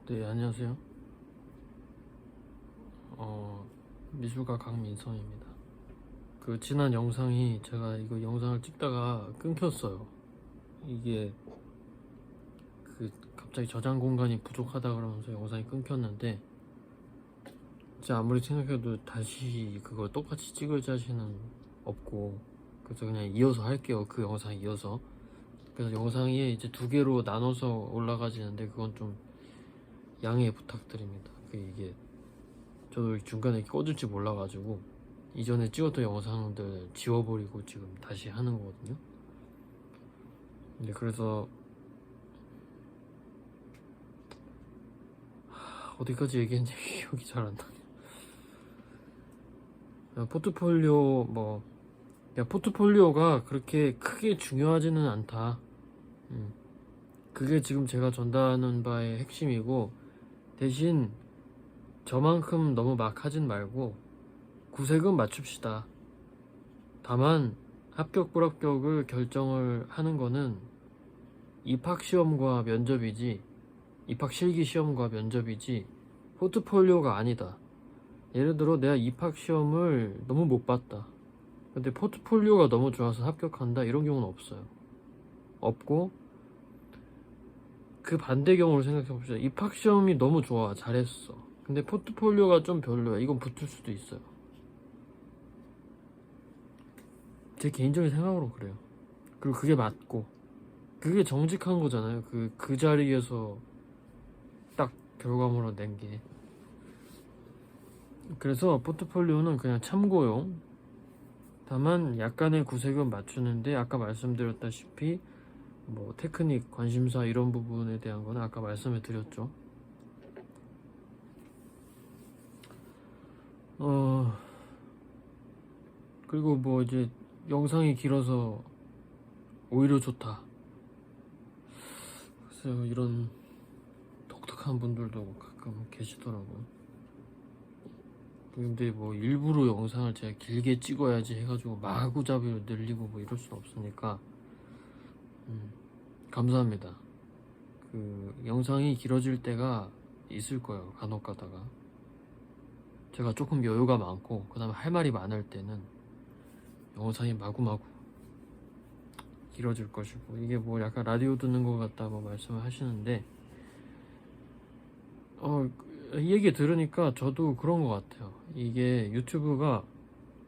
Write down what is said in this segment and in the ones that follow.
네, 안녕하세요. 미술가 강민성입니다. 그 지난 영상이 제가 이거 영상을 찍다가 끊겼어요. 이게 갑자기 저장 공간이 부족하다 그러면서 영상이 끊겼는데, 진짜 아무리 생각해도 다시 그걸 똑같이 찍을 자신은 없고, 그래서 그냥 이어서 할게요. 그 영상 이어서. 그래서 영상이 이제 두 개로 나눠서 올라가지는데, 그건 좀 양해 부탁드립니다. 이게 저도 중간에 꺼질지 몰라가지고 이전에 찍었던 영상들 지워버리고 지금 다시 하는 거거든요. 근데 그래서 어디까지 얘기했는지 기억이 잘 안 나요. 포트폴리오 포트폴리오가 그렇게 크게 중요하지는 않다. 그게 지금 제가 전달하는 바의 핵심이고, 대신 저만큼 너무 막 하진 말고 구색은 맞춥시다. 다만 합격 불합격을 결정을 하는 거는 입학시험과 면접이지, 입학실기시험과 면접이지 포트폴리오가 아니다. 예를 들어 내가 입학시험을 너무 못 봤다, 근데 포트폴리오가 너무 좋아서 합격한다, 이런 경우는 없어요. 없고, 그 반대 경우를 생각해 봅시다. 입학시험이 너무 좋아, 잘했어. 근데 포트폴리오가 좀 별로야. 이건 붙을 수도 있어요. 제 개인적인 생각으로 그래요. 그리고 그게 맞고, 그게 정직한 거잖아요. 그 자리에서 딱 결과물로 낸 게. 그래서 포트폴리오는 그냥 참고용. 다만 약간의 구색은 맞추는데, 아까 말씀드렸다시피 뭐 테크닉, 관심사 이런 부분에 대한 거는 아까 말씀해 드렸죠. 그리고 뭐 이제 영상이 길어서 오히려 좋다, 글쎄요, 이런 독특한 분들도 가끔 계시더라고요. 근데 뭐 일부러 영상을 제가 길게 찍어야지 해가지고 마구잡이로 늘리고 뭐 이럴 순 없으니까 감사합니다. 영상이 길어질 때가 있을 거예요, 간혹 가다가. 제가 조금 여유가 많고 그 다음에 할 말이 많을 때는 영상이 마구마구 길어질 것이고, 이게 뭐 약간 라디오 듣는 것 같다 뭐 말씀을 하시는데, 이 얘기 들으니까 저도 그런 것 같아요. 이게 유튜브가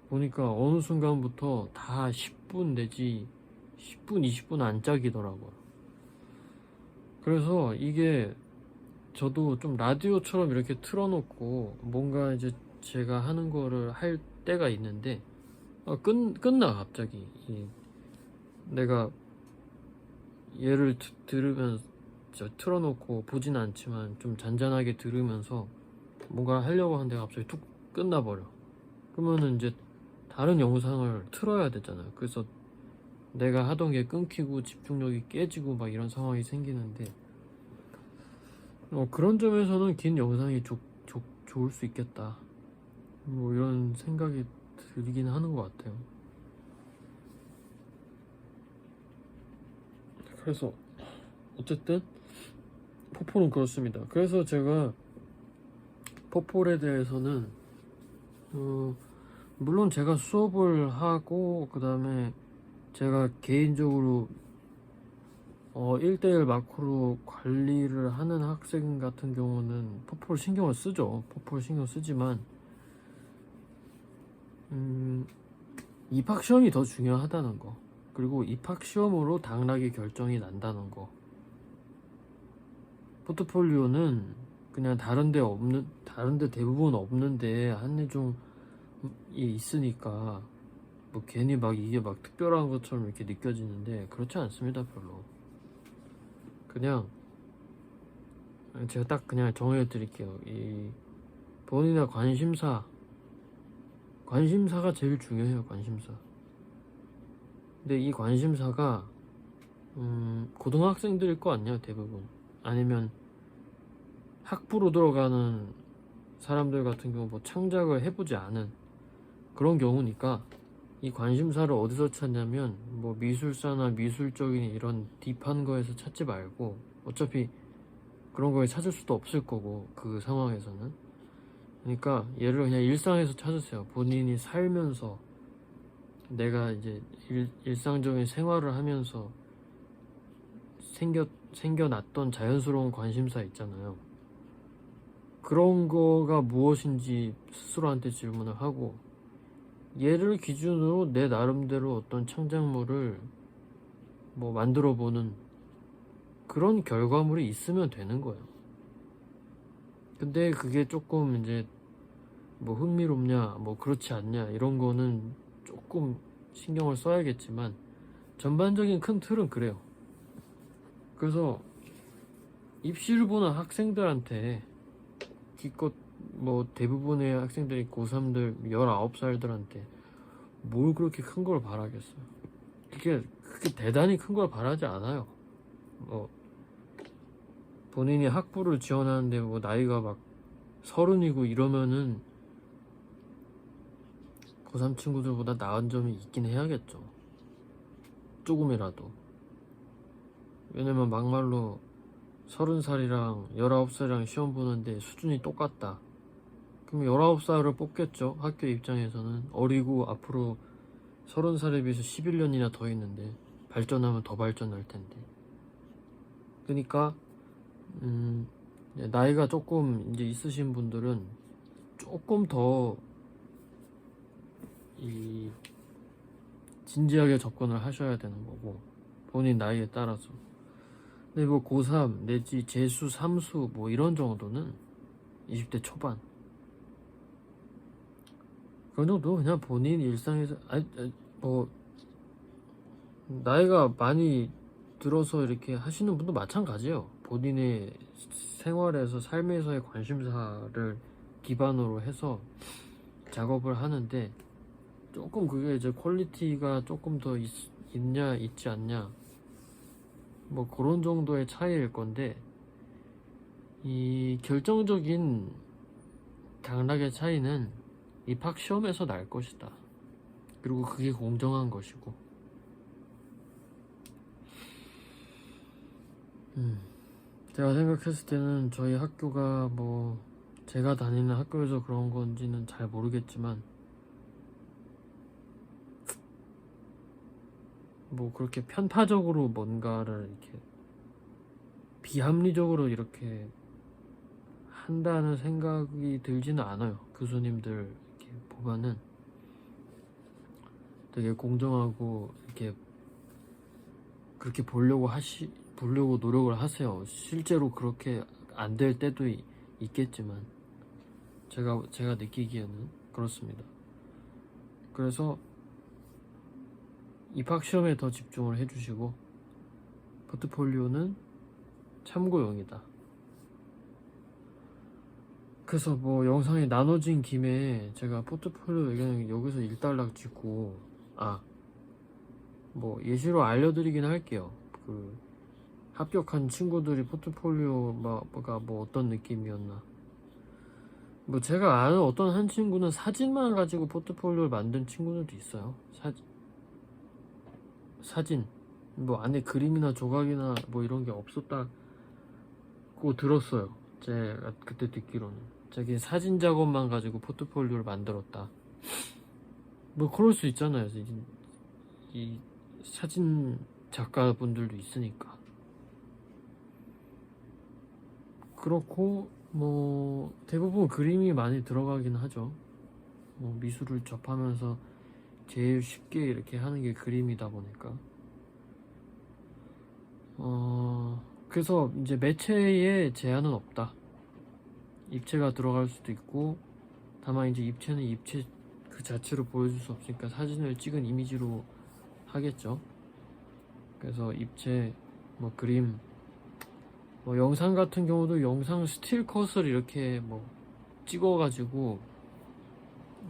보니까 어느 순간부터 다 10분 내지 10분, 20분 안짝이더라고요. 그래서 이게 저도 좀 라디오처럼 이렇게 틀어놓고 뭔가 이제 제가 하는 거를 할 때가 있는데, 끝나 갑자기. 내가 얘를 들으면서 틀어놓고 보진 않지만 좀 잔잔하게 들으면서 뭔가 하려고 하는데 갑자기 툭 끝나버려. 그러면은 이제 다른 영상을 틀어야 되잖아요. 그래서 내가 하던 게 끊기고 집중력이 깨지고 막 이런 상황이 생기는데, 그런 점에서는 긴 영상이 좋을 수 있겠다, 뭐 이런 생각이 들긴 하는 것 같아요. 그래서 어쨌든 포폴은 그렇습니다. 그래서 제가 포폴에 대해서는 물론 제가 수업을 하고 그 다음에 제가 개인적으로 1대1 마크로 관리를 하는 학생 같은 경우는 포폴 신경을 쓰죠. 포폴 신경 쓰지만 입학시험이 더 중요하다는 거, 그리고 입학시험으로 당락이 결정이 난다는 거. 포트폴리오는 그냥 다른데 대부분 없는데 한해종이 있으니까 뭐 괜히 막 이게 막 특별한 것처럼 이렇게 느껴지는데, 그렇지 않습니다, 별로. 그냥 제가 딱 그냥 정해 드릴게요. 이 본인의 관심사가 제일 중요해요, 관심사. 근데 이 관심사가 고등학생들일 거 아니야, 대부분. 아니면 학부로 들어가는 사람들 같은 경우 뭐 창작을 해보지 않은 그런 경우니까, 이 관심사를 어디서 찾냐면 뭐 미술사나 미술적인 이런 딥한 거에서 찾지 말고, 어차피 그런 걸 찾을 수도 없을 거고 그 상황에서는. 그러니까 얘를 그냥 일상에서 찾으세요. 본인이 살면서 내가 이제 일상적인 생활을 하면서 생겨났던 자연스러운 관심사 있잖아요. 그런 거가 무엇인지 스스로한테 질문을 하고, 얘를 기준으로 내 나름대로 어떤 창작물을 뭐 만들어 보는 그런 결과물이 있으면 되는 거예요. 근데 그게 조금 이제 뭐 흥미롭냐, 뭐 그렇지 않냐, 이런 거는 조금 신경을 써야겠지만, 전반적인 큰 틀은 그래요. 그래서 입시를 보는 학생들한테, 기껏 뭐 대부분의 학생들이 고3들 19살들한테 뭘 그렇게 큰 걸 바라겠어요. 그게 대단히 큰 걸 바라지 않아요. 뭐 본인이 학부를 지원하는데 뭐 나이가 막 30이고 이러면은 고3 친구들보다 나은 점이 있긴 해야겠죠. 조금이라도. 왜냐면 막말로 30살이랑 19살이랑 시험 보는데 수준이 똑같다. 그럼 19살을 뽑겠죠. 학교 입장에서는 어리고 앞으로 30살에 비해서 11년이나 더 있는데 발전하면 더 발전할 텐데. 그러니까 나이가 조금 이제 있으신 분들은 조금 더 진지하게 접근을 하셔야 되는 거고, 본인 나이에 따라서. 근데 뭐 고3 내지 재수, 삼수 뭐 이런 정도는 20대 초반 그 정도 그냥 본인 일상에서 뭐 나이가 많이 들어서 이렇게 하시는 분도 마찬가지예요. 본인의 생활에서 삶에서의 관심사를 기반으로 해서 작업을 하는데, 조금 그게 이제 퀄리티가 조금 더 있냐 있지 않냐 뭐 그런 정도의 차이일 건데, 이 결정적인 당락의 차이는 입학 시험에서 날 것이다. 그리고 그게 공정한 것이고. 제가 생각했을 때는 저희 학교가 뭐 제가 다니는 학교에서 그런 건지는 잘 모르겠지만, 뭐 그렇게 편파적으로 뭔가를 이렇게 비합리적으로 이렇게 한다는 생각이 들지는 않아요. 교수님들 이렇게 보면은 되게 공정하고 이렇게 그렇게 보려고 노력을 하세요. 실제로 그렇게 안 될 때도 있겠지만 제가 느끼기에는 그렇습니다. 그래서 입학 시험에 더 집중을 해주시고, 포트폴리오는 참고용이다. 그래서 뭐 영상이 나눠진 김에 제가 포트폴리오 그냥 여기서 일단락 찍고, 뭐 예시로 알려드리긴 할게요. 그 합격한 친구들이 포트폴리오가 뭐 어떤 느낌이었나. 뭐 제가 아는 어떤 한 친구는 사진만 가지고 포트폴리오를 만든 친구들도 있어요. 사진 뭐 안에 그림이나 조각이나 뭐 이런 게 없었다고 들었어요. 제가 그때 듣기로는 자기 사진 작업만 가지고 포트폴리오를 만들었다. 뭐 그럴 수 있잖아요. 이 사진 작가분들도 있으니까. 그렇고 뭐 대부분 그림이 많이 들어가긴 하죠. 뭐 미술을 접하면서 제일 쉽게 이렇게 하는 게 그림이다 보니까. 그래서 이제 매체에 제한은 없다. 입체가 들어갈 수도 있고, 다만 이제 입체는 입체 그 자체로 보여줄 수 없으니까 사진을 찍은 이미지로 하겠죠. 그래서 입체, 뭐 그림, 뭐 영상 같은 경우도 영상 스틸 컷을 이렇게 뭐 찍어가지고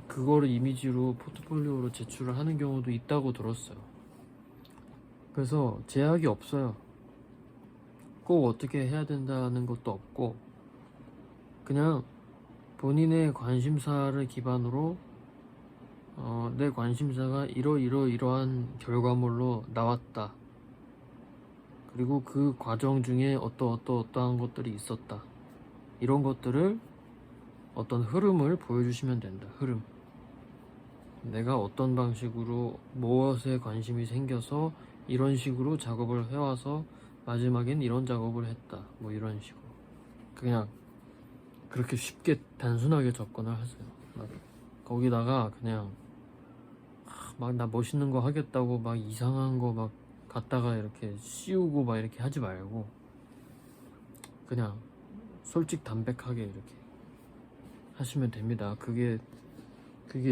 그거를 이미지로 포트폴리오로 제출을 하는 경우도 있다고 들었어요. 그래서 제약이 없어요. 꼭 어떻게 해야 된다는 것도 없고, 그냥 본인의 관심사를 기반으로 내 관심사가 이러한 결과물로 나왔다. 그리고 그 과정 중에 어떠한 것들이 있었다. 이런 것들을 어떤 흐름을 보여주시면 된다. 흐름. 내가 어떤 방식으로 무엇에 관심이 생겨서 이런 식으로 작업을 해와서 마지막엔 이런 작업을 했다. 뭐 이런 식으로. 그냥 그렇게 쉽게 단순하게 접근을 하세요. 막 거기다가 그냥 막 나 멋있는 거 하겠다고 막 이상한 거 막 갖다가 이렇게 씌우고 막 이렇게 하지 말고 그냥 솔직 담백하게 이렇게 하시면 됩니다. 그게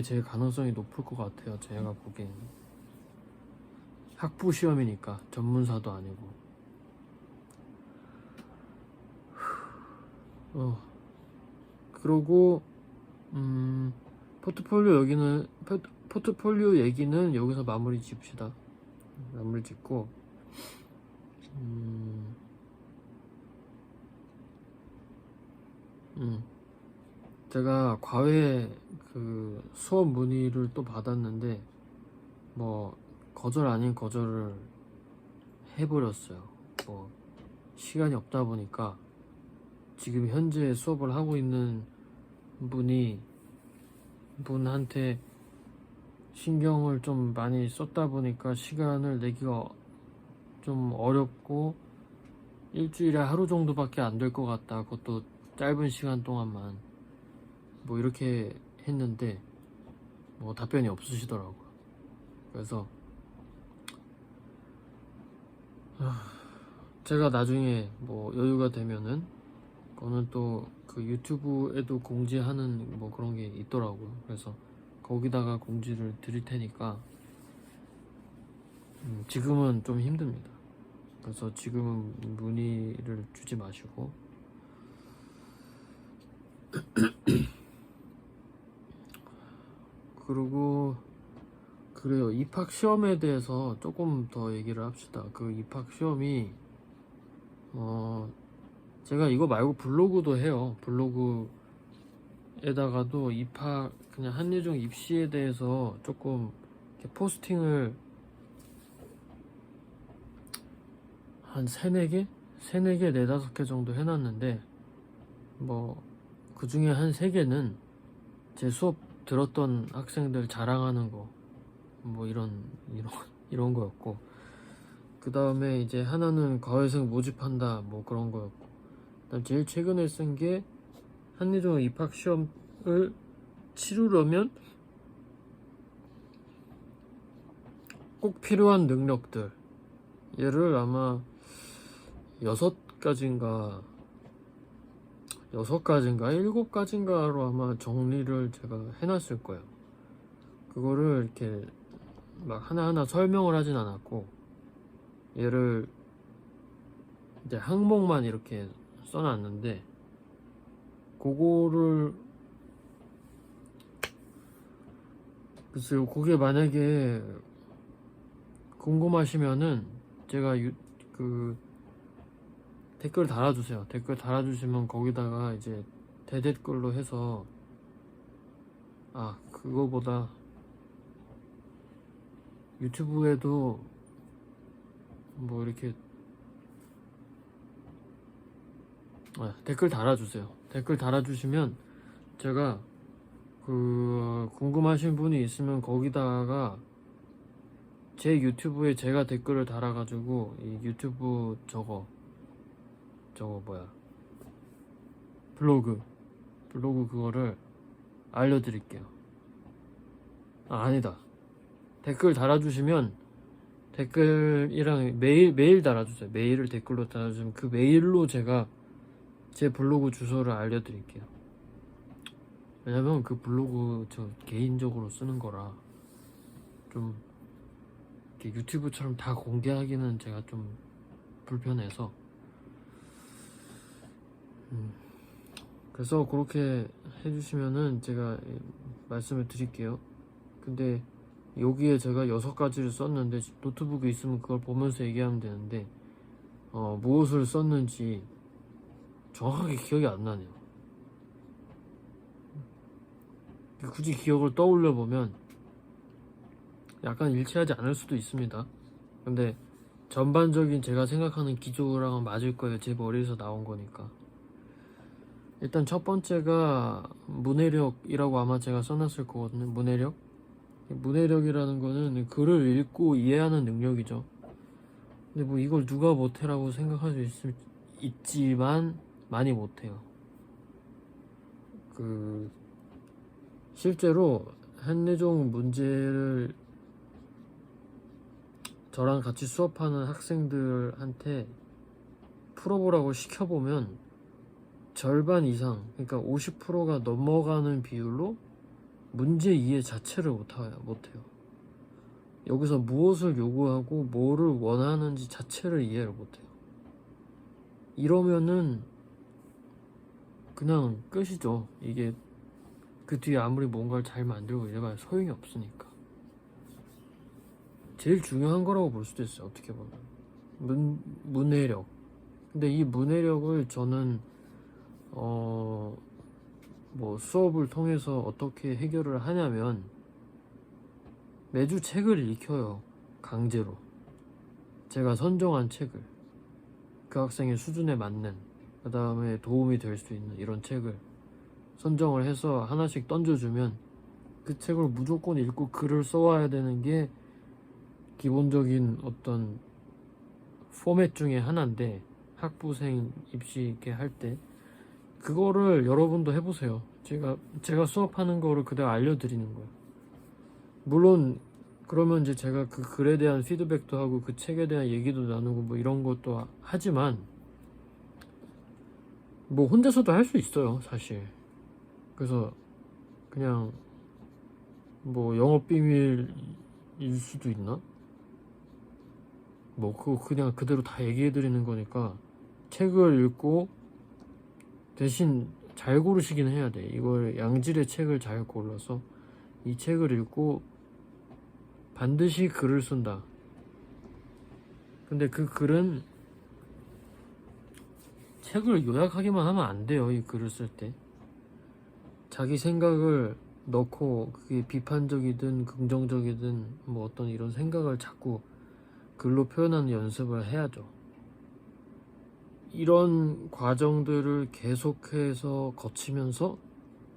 제일 가능성이 높을 것 같아요. 제가 보기에는. 학부 시험이니까 전문사도 아니고. 그러고 포트폴리오 얘기는 여기서 마무리 짓시다. 마무리 짓고 제가 과외 그 수업 문의를 또 받았는데 뭐 거절 아닌 거절을 해버렸어요. 뭐 시간이 없다 보니까 지금 현재 수업을 하고 있는 분한테 신경을 좀 많이 썼다 보니까 시간을 내기가 좀 어렵고 일주일에 하루 정도밖에 안 될 것 같다. 그것도 짧은 시간 동안만 뭐 이렇게 했는데 뭐 답변이 없으시더라고요. 그래서 제가 나중에 뭐 여유가 되면은 그거는 또 그 유튜브에도 공지하는 뭐 그런 게 있더라고요. 그래서 거기다가 공지를 드릴 테니까 지금은 좀 힘듭니다. 그래서 지금은 문의를 주지 마시고 그리고 그래요. 입학 시험에 대해서 조금 더 얘기를 합시다. 그 입학 시험이 제가 이거 말고 블로그도 해요. 블로그에다가도 입학 그냥 한예종 입시에 대해서 조금 이렇게 포스팅을 한 3-4개? 3-4개, 4-5개 정도 해놨는데 뭐 그 중에 한 3개는 제 수업 들었던 학생들 자랑하는 거 뭐 이런 거였고 그 다음에 이제 하나는 과외생 모집한다 뭐 그런 거였고 그다음 제일 최근에 쓴 게 한예종 입학 시험을 치르려면 꼭 필요한 능력들 얘를 아마 6가지인가 7가지인가로 아마 정리를 제가 해놨을 거예요. 그거를 이렇게 막 하나하나 설명을 하진 않았고 얘를 이제 항목만 이렇게 써놨는데 그거를 글쎄요. 그게 만약에 궁금하시면은 제가 그 댓글 달아주세요. 댓글 달아주시면 거기다가 이제 대댓글로 해서 그거보다 유튜브에도 뭐 이렇게 댓글 달아주세요. 댓글 달아주시면 제가 그 궁금하신 분이 있으면 거기다가 제 유튜브에 제가 댓글을 달아가지고 이 유튜브 저거 뭐야 블로그 그거를 알려드릴게요. 아니다. 댓글 달아주시면 댓글이랑 메일 달아주세요. 메일을 댓글로 달아주시면 그 메일로 제가 제 블로그 주소를 알려드릴게요. 왜냐면 그 블로그 저 개인적으로 쓰는 거라 좀 이렇게 유튜브처럼 다 공개하기는 제가 좀 불편해서 그래서 그렇게 해주시면은 제가 말씀을 드릴게요. 근데 여기에 제가 6가지를 썼는데 노트북에 있으면 그걸 보면서 얘기하면 되는데 무엇을 썼는지 정확하게 기억이 안 나네요. 굳이 기억을 떠올려 보면 약간 일치하지 않을 수도 있습니다. 근데 전반적인 제가 생각하는 기조랑은 맞을 거예요. 제 머리에서 나온 거니까. 일단 첫 번째가 문해력이라고 아마 제가 써놨을 거거든요. 문해력. 문해력이라는 거는 글을 읽고 이해하는 능력이죠. 근데 뭐 이걸 누가 못해라고 생각할 수 있지만 많이 못해요. 실제로 한예종 문제를 저랑 같이 수업하는 학생들한테 풀어보라고 시켜보면 절반 이상, 그러니까 50%가 넘어가는 비율로 문제 이해 자체를 못해요. 여기서 무엇을 요구하고 뭐를 원하는지 자체를 이해를 못해요. 이러면은 그냥 끝이죠. 이게 그 뒤에 아무리 뭔가를 잘 만들고 이래봐야 소용이 없으니까. 제일 중요한 거라고 볼 수도 있어요. 어떻게 보면 문해력. 근데 이 문해력을 저는 뭐 수업을 통해서 어떻게 해결을 하냐면 매주 책을 읽혀요. 강제로. 제가 선정한 책을 그 학생의 수준에 맞는, 그 다음에 도움이 될 수 있는 이런 책을 선정을 해서 하나씩 던져주면 그 책을 무조건 읽고 글을 써와야 되는 게 기본적인 어떤 포맷 중에 하나인데, 학부생 입시 이렇게 할 때 그거를 여러분도 해보세요. 제가 수업하는 거를 그대로 알려드리는 거예요. 물론 그러면 이제 제가 그 글에 대한 피드백도 하고 그 책에 대한 얘기도 나누고 뭐 이런 것도 하지만 뭐 혼자서도 할 수 있어요, 사실. 그래서 그냥 뭐 영업 비밀일 수도 있나? 뭐 그거 그냥 그대로 다 얘기해 드리는 거니까 책을 읽고 대신 잘 고르시긴 해야 돼. 이걸 양질의 책을 잘 골라서 이 책을 읽고 반드시 글을 쓴다. 근데 그 글은 책을 요약하기만 하면 안 돼요. 이 글을 쓸 때 자기 생각을 넣고, 그게 비판적이든 긍정적이든 뭐 어떤 이런 생각을 자꾸 글로 표현하는 연습을 해야죠. 이런 과정들을 계속해서 거치면서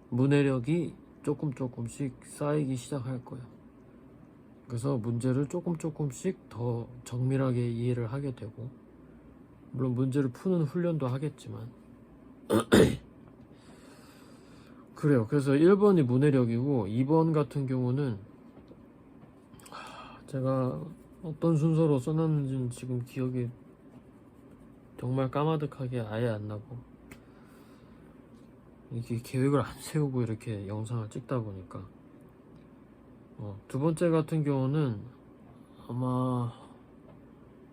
문해력이 조금씩 쌓이기 시작할 거예요. 그래서 문제를 조금씩 더 정밀하게 이해를 하게 되고, 물론 문제를 푸는 훈련도 하겠지만 그래요. 그래서 1번이 문해력이고 2번 같은 경우는 제가 어떤 순서로 써놨는지는 지금 기억이 정말 까마득하게 아예 안 나고, 이게 계획을 안 세우고 이렇게 영상을 찍다 보니까. 두 번째 같은 경우는 아마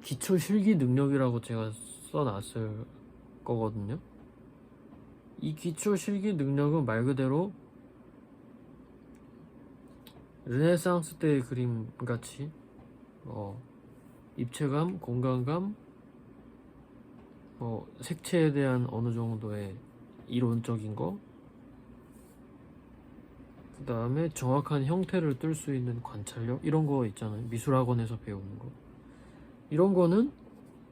기초 실기 능력이라고 제가 써놨을 거거든요. 이 기초 실기 능력은 말 그대로 르네상스 때의 그림 같이 입체감, 공간감, 색채에 대한 어느 정도의 이론적인 거, 그 다음에 정확한 형태를 뜰 수 있는 관찰력, 이런 거 있잖아요. 미술학원에서 배우는 거. 이런 거는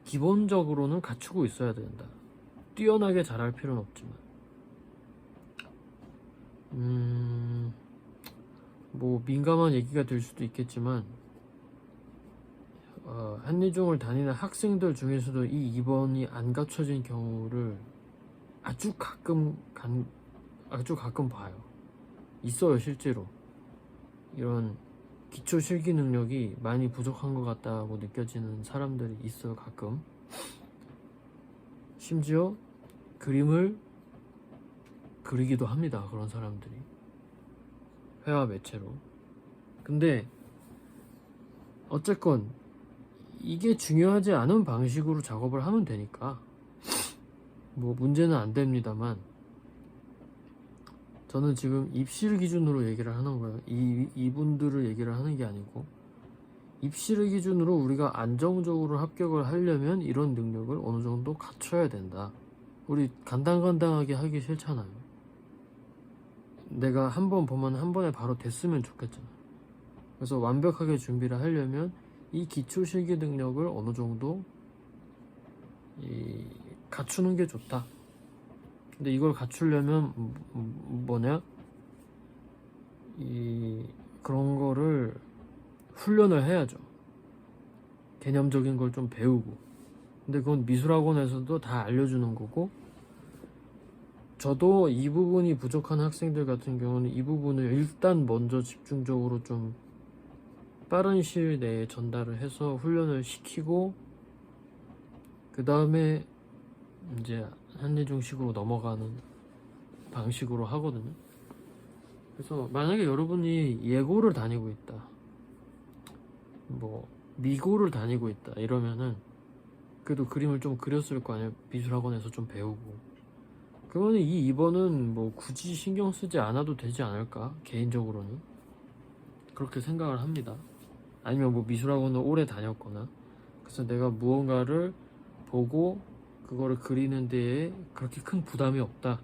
기본적으로는 갖추고 있어야 된다. 뛰어나게 잘할 필요는 없지만. 뭐 민감한 얘기가 될 수도 있겠지만 한예종을 다니는 학생들 중에서도 이 2번이 안 갖춰진 경우를 아주 가끔 봐요. 있어요, 실제로. 이런 기초 실기 능력이 많이 부족한 것 같다고 느껴지는 사람들이 있어요, 가끔. 심지어 그림을 그리기도 합니다, 그런 사람들이. 회화 매체로. 근데 어쨌건 이게 중요하지 않은 방식으로 작업을 하면 되니까 뭐 문제는 안 됩니다만, 저는 지금 입시를 기준으로 얘기를 하는 거예요. 이분들을 얘기를 하는 게 아니고, 입시를 기준으로 우리가 안정적으로 합격을 하려면 이런 능력을 어느 정도 갖춰야 된다. 우리 간당간당하게 하기 싫잖아요. 내가 한 번 보면 한 번에 바로 됐으면 좋겠잖아. 그래서 완벽하게 준비를 하려면 이 기초 실기 능력을 어느 정도 갖추는 게 좋다. 근데 이걸 갖추려면 뭐냐? 그런 거를 훈련을 해야죠. 개념적인 걸 좀 배우고. 근데 그건 미술학원에서도 다 알려주는 거고, 저도 이 부분이 부족한 학생들 같은 경우는 이 부분을 일단 먼저 집중적으로 좀 빠른 시일 내에 전달을 해서 훈련을 시키고, 그 다음에 이제 한예종식으로 넘어가는 방식으로 하거든요. 그래서 만약에 여러분이 예고를 다니고 있다, 뭐 미고를 다니고 있다 이러면은 그래도 그림을 좀 그렸을 거 아니에요. 미술학원에서 좀 배우고. 그러면 이 2번은 뭐 굳이 신경 쓰지 않아도 되지 않을까, 개인적으로는 그렇게 생각을 합니다. 아니면 뭐 미술학원을 오래 다녔거나, 그래서 내가 무언가를 보고 그거를 그리는 데에 그렇게 큰 부담이 없다.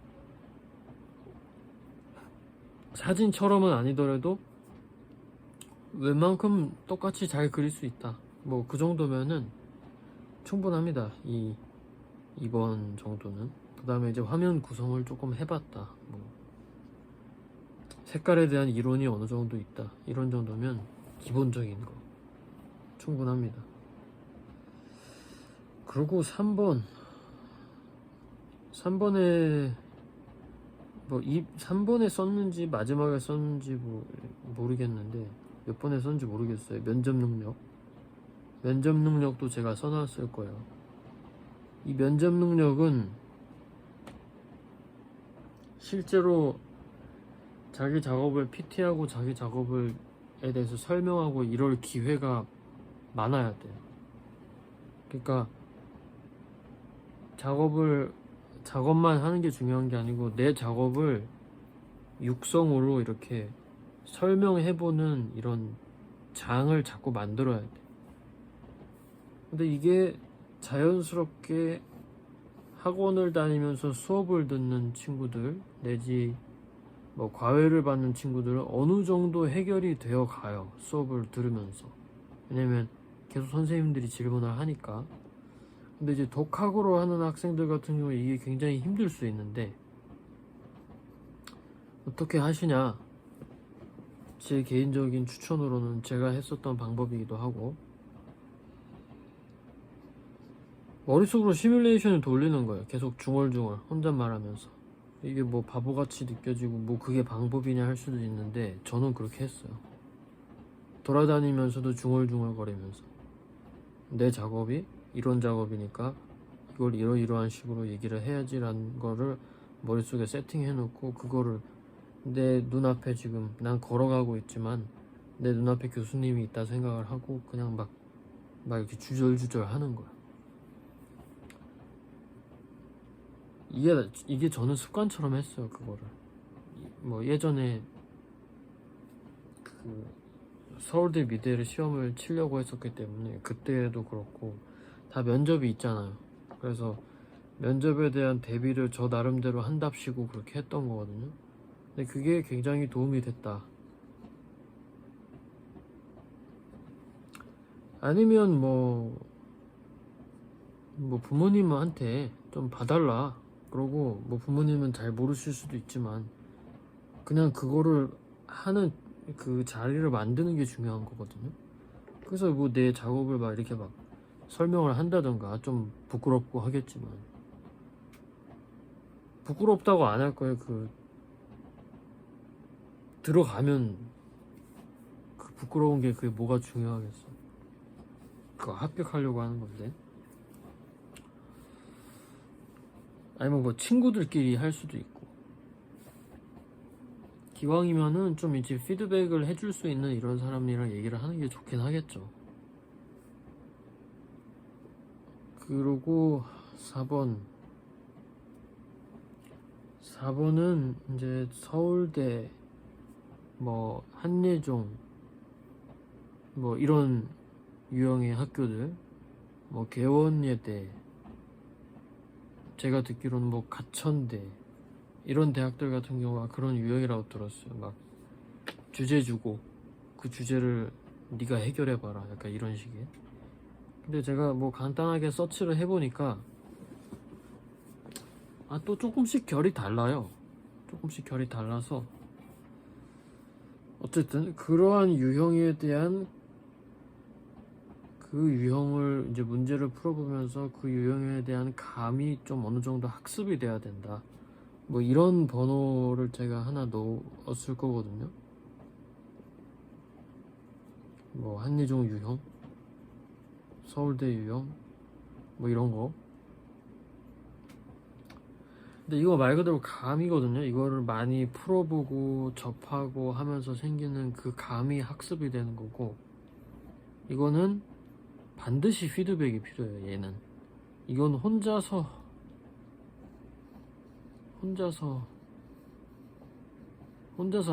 사진처럼은 아니더라도 웬만큼 똑같이 잘 그릴 수 있다. 뭐 그 정도면은 충분합니다. 이 2번 정도는. 그 다음에 이제 화면 구성을 조금 해봤다. 뭐 색깔에 대한 이론이 어느 정도 있다. 이런 정도면 기본적인 거 충분합니다. 그리고 3번에 뭐 3번에 썼는지 마지막에 썼는지 모르겠는데, 몇 번에 썼는지 모르겠어요. 면접 능력도 제가 써놨을 거예요. 이 면접 능력은 실제로 자기 작업을 PT하고 자기 작업에 대해서 설명하고 이럴 기회가 많아야 돼요. 그러니까 작업만 하는 게 중요한 게 아니고 내 작업을 육성으로 이렇게 설명해보는 이런 장을 자꾸 만들어야 돼. 근데 이게 자연스럽게 학원을 다니면서 수업을 듣는 친구들 내지 뭐 과외를 받는 친구들은 어느 정도 해결이 되어 가요. 수업을 들으면서. 왜냐면 계속 선생님들이 질문을 하니까. 근데 이제 독학으로 하는 학생들 같은 경우에 이게 굉장히 힘들 수 있는데, 어떻게 하시냐? 제 개인적인 추천으로는 제가 했었던 방법이기도 하고, 머릿속으로 시뮬레이션을 돌리는 거예요. 계속 중얼중얼 혼잣말하면서. 이게 뭐 바보같이 느껴지고 뭐 그게 방법이냐 할 수도 있는데, 저는 그렇게 했어요. 돌아다니면서도 중얼중얼 거리면서 내 작업이 이런 작업이니까 이걸 이러이러한 식으로 얘기를 해야지라는 거를 머릿속에 세팅해 놓고, 그거를 내 눈앞에 지금 난 걸어가고 있지만 내 눈앞에 교수님이 있다 생각을 하고 그냥 막 이렇게 주절주절 하는 거야. 이게 저는 습관처럼 했어요. 그거를 뭐 예전에 그 서울대 미대를 시험을 치려고 했었기 때문에 그때도 그렇고 다 면접이 있잖아요. 그래서 면접에 대한 대비를 저 나름대로 한답시고 그렇게 했던 거거든요. 근데 그게 굉장히 도움이 됐다. 아니면 뭐 부모님한테 좀 봐달라 그러고, 뭐 부모님은 잘 모르실 수도 있지만 그냥 그거를 하는 그 자리를 만드는 게 중요한 거거든요. 그래서 뭐 내 작업을 막 이렇게 막 설명을 한다던가, 좀 부끄럽고 하겠지만 부끄럽다고 안 할 거예요. 들어가면 그 부끄러운 게 그게 뭐가 중요하겠어. 그거 합격하려고 하는 건데. 아니면 뭐 친구들끼리 할 수도 있고. 기왕이면은 좀 이제 피드백을 해줄 수 있는 이런 사람이랑 얘기를 하는 게 좋긴 하겠죠. 그리고 4번은 이제 서울대, 뭐 한예종, 뭐 이런 유형의 학교들, 뭐 개원예대, 제가 듣기로는 뭐 가천대, 이런 대학들 같은 경우가 그런 유형이라고 들었어요. 막 주제 주고 그 주제를 네가 해결해봐라, 약간 이런 식의. 근데 제가 뭐 간단하게 서치를 해보니까 또 조금씩 결이 달라요. 조금씩 결이 달라서 어쨌든 그러한 유형에 대한 그 유형을 이제 문제를 풀어보면서 그 유형에 대한 감이 좀 어느 정도 학습이 돼야 된다. 뭐 이런 번호를 제가 하나 넣었을 거거든요. 뭐 한예종 유형, 서울대 유형, 뭐 이런 거. 근데 이거 말 그대로 감이거든요. 이거를 많이 풀어보고 접하고 하면서 생기는 그 감이 학습이 되는 거고, 이거는 반드시 피드백이 필요해요. 얘는 이건 혼자서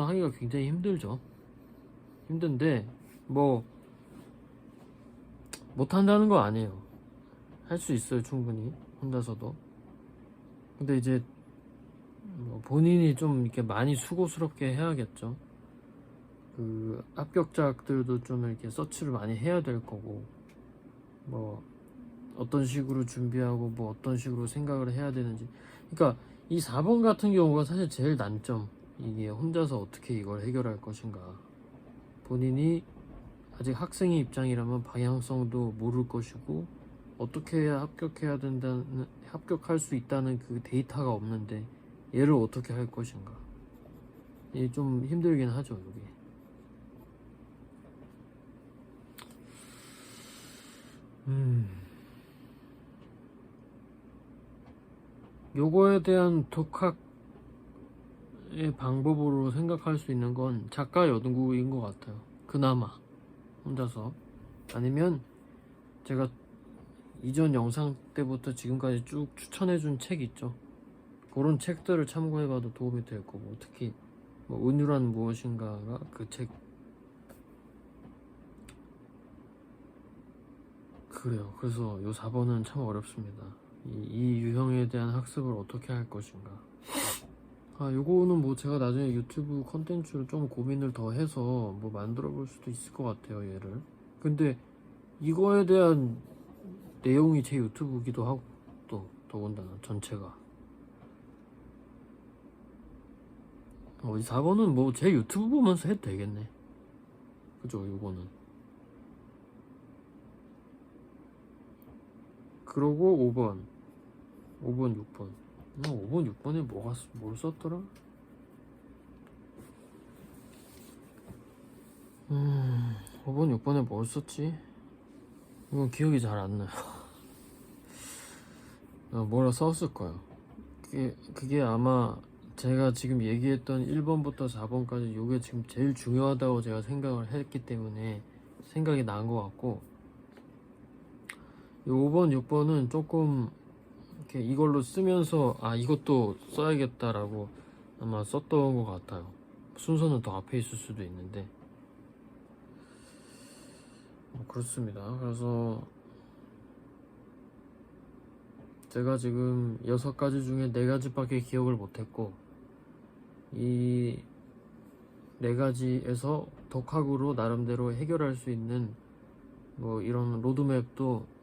하기가 굉장히 힘들죠. 힘든데 뭐 못한다는 거 아니에요. 할 수 있어요, 충분히 혼자서도. 근데 이제 뭐 본인이 좀 이렇게 많이 수고스럽게 해야겠죠. 그 합격자들도 좀 이렇게 서치를 많이 해야 될 거고, 뭐 어떤 식으로 준비하고 뭐 어떤 식으로 생각을 해야 되는지. 그러니까 이 4번 같은 경우가 사실 제일 난점. 이게 혼자서 어떻게 이걸 해결할 것인가. 본인이 아직 학생의 입장이라면 방향성도 모를 것이고, 어떻게 해야 합격할 수 있다는 그 데이터가 없는데 얘를 어떻게 할 것인가. 이게 좀 힘들긴 하죠, 이게. 요거에 대한 독학의 방법으로 생각할 수 있는 건 작가 연구인 것 같아요. 그나마 혼자서. 아니면 제가 이전 영상 때부터 지금까지 쭉 추천해준 책 있죠. 그런 책들을 참고해봐도 도움이 될 거고, 특히 뭐 은유란 무엇인가가 그 책. 그래요. 그래서 요 4번은 참 어렵습니다. 이 유형에 대한 학습을 어떻게 할 것인가. 요거는 뭐 제가 나중에 유튜브 컨텐츠를 좀 고민을 더 해서 뭐 만들어 볼 수도 있을 것 같아요, 얘를. 근데 이거에 대한 내용이 제 유튜브기도 하고, 또 더군다나 전체가 이 4번은 뭐 제 유튜브 보면서 해도 되겠네. 그죠, 요거는. 그러고 5번 6번 5번 6번에 뭘 썼더라? 5번 6번에 뭘 썼지? 이건 기억이 잘 안 나요. 뭐라 썼을 거예요. 그게 아마 제가 지금 얘기했던 1번부터 4번까지 요게 지금 제일 중요하다고 제가 생각을 했기 때문에 생각이 난 것 같고, 이 5번 6번은 조금 이렇게 이걸로 쓰면서 이것도 써야겠다라고 아마 썼던 것 같아요. 순서는 더 앞에 있을 수도 있는데 그렇습니다. 그래서 제가 지금 6가지 중에 4가지밖에 기억을 못했고, 이 4가지에서 독학으로 나름대로 해결할 수 있는 뭐 이런 로드맵도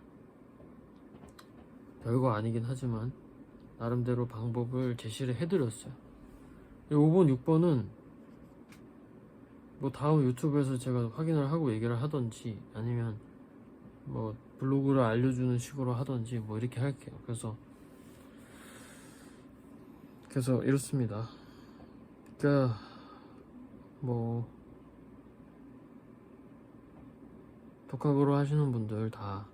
별거 아니긴 하지만 나름대로 방법을 제시를 해드렸어요. 5번 6번은 뭐 다음 유튜브에서 제가 확인을 하고 얘기를 하던지, 아니면 뭐 블로그를 알려주는 식으로 하던지 뭐 이렇게 할게요. 그래서 이렇습니다. 그러니까 뭐 독학으로 하시는 분들 다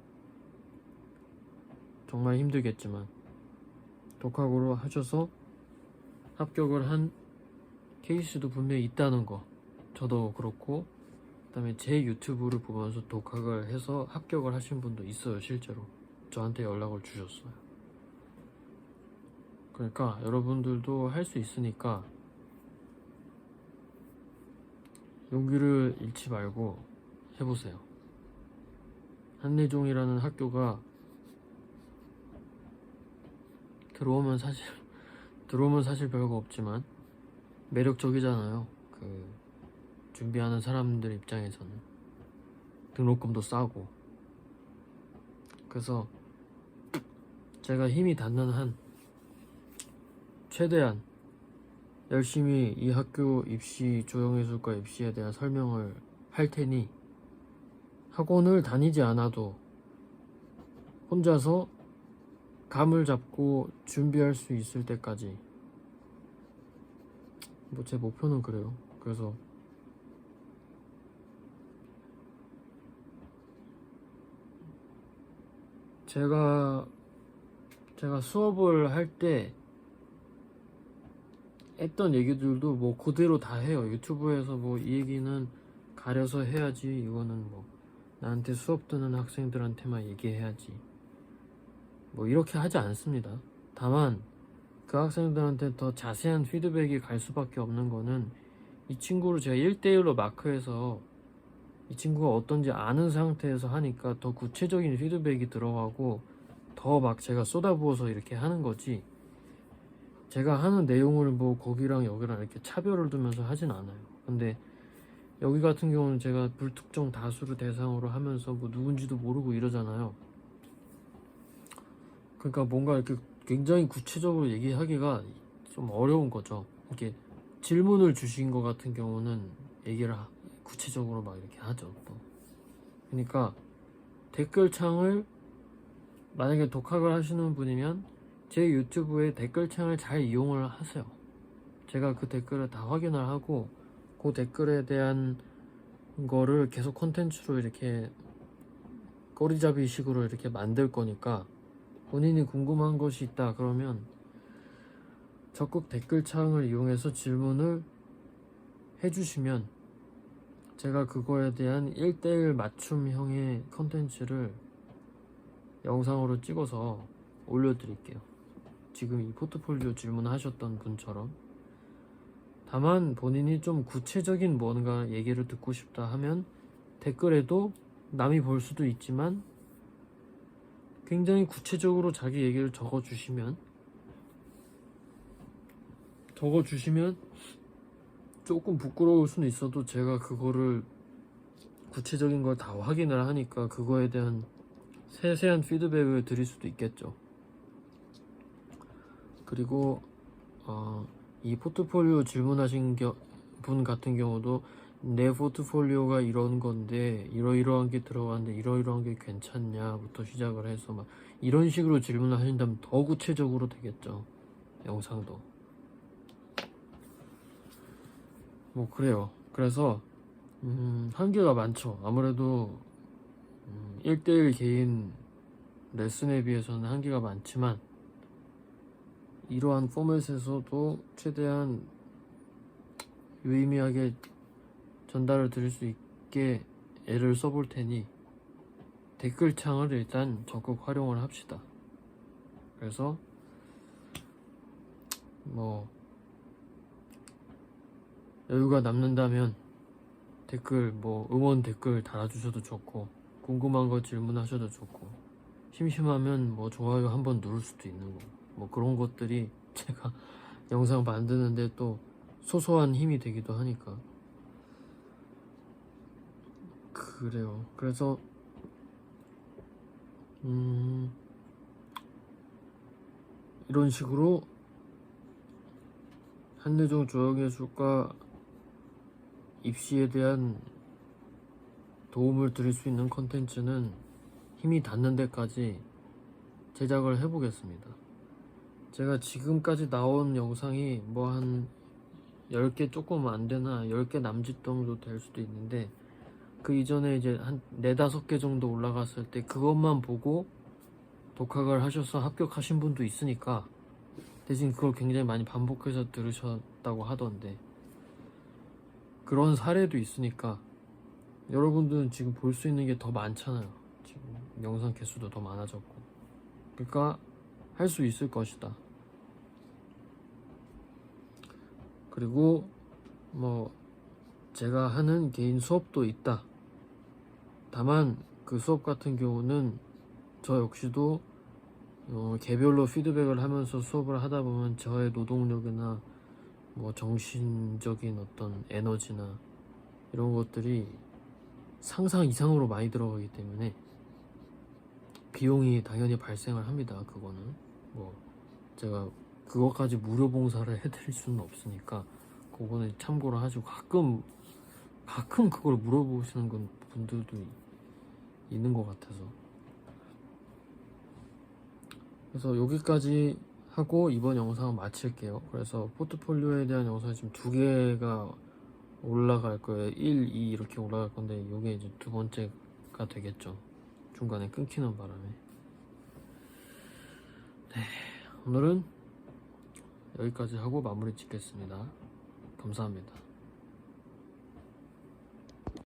정말 힘들겠지만 독학으로 하셔서 합격을 한 케이스도 분명히 있다는 거, 저도 그렇고 그 다음에 제 유튜브를 보면서 독학을 해서 합격을 하신 분도 있어요. 실제로 저한테 연락을 주셨어요. 그러니까 여러분들도 할 수 있으니까 용기를 잃지 말고 해보세요. 한예종이라는 학교가 들어오면 사실 별거 없지만 매력적이잖아요. 그 준비하는 사람들 입장에서는. 등록금도 싸고. 그래서 제가 힘이 닿는 한 최대한 열심히 이 학교 입시, 조형예술과 입시에 대한 설명을 할 테니 학원을 다니지 않아도 혼자서 감을 잡고 준비할 수 있을 때까지, 뭐 제 목표는 그래요. 그래서 제가 수업을 할 때 했던 얘기들도 뭐 그대로 다 해요. 유튜브에서 뭐 이 얘기는 가려서 해야지, 이거는 뭐 나한테 수업 듣는 학생들한테만 얘기해야지, 뭐 이렇게 하지 않습니다. 다만 그 학생들한테 더 자세한 피드백이 갈 수밖에 없는 거는 이 친구를 제가 1대1로 마크해서 이 친구가 어떤지 아는 상태에서 하니까 더 구체적인 피드백이 들어가고 더 막 제가 쏟아부어서 이렇게 하는 거지, 제가 하는 내용을 뭐 거기랑 여기랑 이렇게 차별을 두면서 하진 않아요. 근데 여기 같은 경우는 제가 불특정 다수를 대상으로 하면서 뭐 누군지도 모르고 이러잖아요. 그러니까 뭔가 이렇게 굉장히 구체적으로 얘기하기가 좀 어려운 거죠. 이렇게 질문을 주신 것 같은 경우는 얘기를 구체적으로 막 이렇게 하죠. 또 그러니까 댓글창을, 만약에 독학을 하시는 분이면 제 유튜브에 댓글창을 잘 이용을 하세요. 제가 그 댓글을 다 확인을 하고 그 댓글에 대한 거를 계속 콘텐츠로 이렇게 꼬리잡이 식으로 이렇게 만들 거니까, 본인이 궁금한 것이 있다 그러면 적극 댓글창을 이용해서 질문을 해주시면 제가 그거에 대한 1대1 맞춤형의 컨텐츠를 영상으로 찍어서 올려드릴게요. 지금 이 포트폴리오 질문하셨던 분처럼. 다만 본인이 좀 구체적인 뭔가 얘기를 듣고 싶다 하면 댓글에도 남이 볼 수도 있지만 굉장히 구체적으로 자기 얘기를 적어주시면 조금 부끄러울 수는 있어도 제가 그거를 구체적인 걸 다 확인을 하니까 그거에 대한 세세한 피드백을 드릴 수도 있겠죠. 그리고 이 포트폴리오 질문하신 분 같은 경우도 내 포트폴리오가 이런 건데 이러이러한 게 들어가는데 이러이러한 게 괜찮냐부터 시작을 해서 막 이런 식으로 질문을 하신다면 더 구체적으로 되겠죠. 영상도 뭐 그래요. 그래서 한계가 많죠. 아무래도 1대1 개인 레슨에 비해서는 한계가 많지만 이러한 포맷에서도 최대한 유의미하게 전달을 드릴 수 있게 애를 써볼 테니 댓글창을 일단 적극 활용을 합시다. 그래서 뭐 여유가 남는다면 댓글, 뭐 응원 댓글 달아주셔도 좋고, 궁금한 거 질문하셔도 좋고, 심심하면 뭐 좋아요 한번 누를 수도 있는 거, 뭐 그런 것들이 제가 영상 만드는데 또 소소한 힘이 되기도 하니까. 그래요. 그래서 이런 식으로 한예종 조형예술과 입시에 대한 도움을 드릴 수 있는 컨텐츠는 힘이 닿는 데까지 제작을 해보겠습니다. 제가 지금까지 나온 영상이 뭐 한 10개 조금 안 되나 10개 남짓 정도 될 수도 있는데, 그 이전에 이제 한 4-5개 정도 올라갔을 때 그것만 보고 독학을 하셔서 합격하신 분도 있으니까, 대신 그걸 굉장히 많이 반복해서 들으셨다고 하던데 그런 사례도 있으니까 여러분들은 지금 볼 수 있는 게 더 많잖아요. 지금 영상 개수도 더 많아졌고, 그러니까 할 수 있을 것이다. 그리고 뭐 제가 하는 개인 수업도 있다. 다만 그 수업 같은 경우는 저 역시도 개별로 피드백을 하면서 수업을 하다 보면 저의 노동력이나 뭐 정신적인 어떤 에너지나 이런 것들이 상상 이상으로 많이 들어가기 때문에 비용이 당연히 발생을 합니다. 그거는 뭐 제가 그것까지 무료 봉사를 해드릴 수는 없으니까 그거는 참고로 하시고, 가끔 그걸 물어보시는 분들도 있는 것 같아서, 그래서 여기까지 하고 이번 영상은 마칠게요. 그래서 포트폴리오에 대한 영상이 지금 2개가 올라갈 거예요. 1, 2 이렇게 올라갈 건데 이게 이제 2번째가 되겠죠. 중간에 끊기는 바람에. 네, 오늘은 여기까지 하고 마무리 짓겠습니다. 감사합니다.